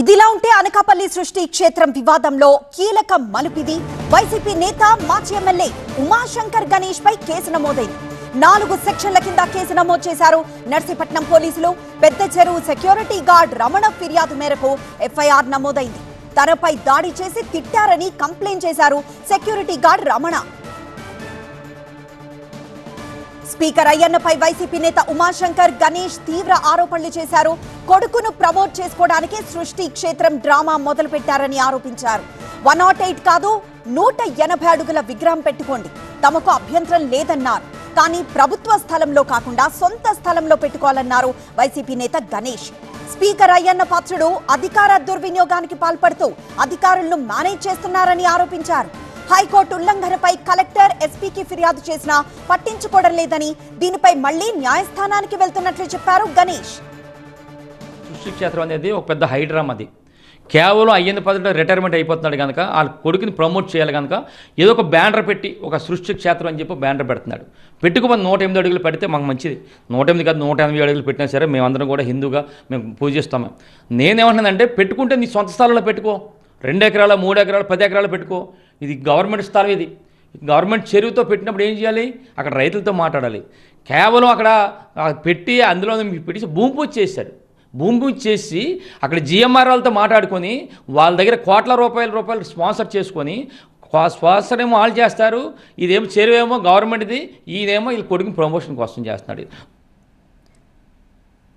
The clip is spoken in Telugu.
ఇదిలా ఉంటే అనకాపల్లి సృష్టి క్షేత్రం వివాదంలో కీలక మలుపిది. వైసీపీ నేత మాజీ ఎమ్మెల్యే ఉమాశంకర్ గణేష్ పై కేసు నమోదైంది. 4 సెక్షన్ల కింద కేసు నమోదు చేశారు నర్సీపట్నం పోలీసులు. పెద్ద చెరువు సెక్యూరిటీ గార్డ్ రమణ ఫిర్యాదు మేరకు ఎఫ్ఐఆర్ నమోదైంది. తనపై దాడి చేసి తిట్టారని కంప్లైంట్ చేశారు సెక్యూరిటీ గార్డ్ రమణ. స్పీకర్ అయ్యన్నపై వైసీపీ నేత ఉమాశంకర్ గణేష్ తీవ్ర ఆరోపణలు చేశారు. కొడుకును ప్రమోట్ చేసుకోవడానికి సృష్టి క్షేత్రం డ్రామా మొదలుపెట్టారని ఆరోపించారు. 108 కాదు 180 అడుగుల విగ్రహం పెట్టుకోండి, తమకు అభ్యంతరం లేదన్నారు. కానీ ప్రభుత్వ స్థలంలో కాకుండా సొంత స్థలంలో పెట్టుకోవాలన్నారు వైసీపీ నేత గణేష్. స్పీకర్ అయ్యన్న పాత్రుడు అధికార దుర్వినియోగానికి పాల్పడుతూ అధికారులను మేనేజ్ చేస్తున్నారని ఆరోపించారు. హైకోర్టు ఉల్లంఘనపై కలెక్టర్ ఎస్పీకి ఫిర్యాదు చేసినా పట్టించుకోవడం లేదని, దీనిపై మళ్లీ న్యాయస్థానానికి వెళ్తున్నట్లు చెప్పారు గణేష్. సృష్టి క్షేత్రం అనేది ఒక పెద్ద హైడ్రామా. అది కేవలం అయ్యన్న పదవిలో రిటైర్మెంట్ అయిపోతున్నాడు కనుక వాళ్ళ కొడుకుని ప్రమోట్ చేయాలి కనుక ఏదో ఒక బ్యానర్ పెట్టి ఒక సృష్టి క్షేత్రం అని చెప్పి బ్యానర్ పెడుతున్నాడు. పెట్టుకుని 108 అడుగులు పెడితే మాకు మంచిది. 108 కాదు 180 అడుగులు పెట్టినా సరే మేమందరం కూడా హిందూగా మేము పూజిస్తాము. నేనేమంటున్నానంటే పెట్టుకుంటే నీ సొంత స్థలంలో పెట్టుకో, 2 ఎకరాలు 3 ఎకరాలు 10 ఎకరాలు పెట్టుకో. ఇది గవర్నమెంట్ స్థలం. ఇది గవర్నమెంట్ చెరువుతో పెట్టినప్పుడు ఏం చేయాలి? అక్కడ రైతులతో మాట్లాడాలి. కేవలం అక్కడ పెట్టి అందులో పెట్టి భూమి పూజ చేశాడు. భూమి పూజ చేసి అక్కడ జిఎంఆర్ వాళ్ళతో మాట్లాడుకొని వాళ్ళ దగ్గర కోట్ల రూపాయలు స్పాన్సర్ చేసుకొని స్పాన్సర్ ఏమో వాళ్ళు చేస్తారు, ఇదేమో చెరువేమో గవర్నమెంట్ది, ఈయనేమో వీళ్ళ కొడుకుని ప్రమోషన్ కోసం చేస్తున్నాడు.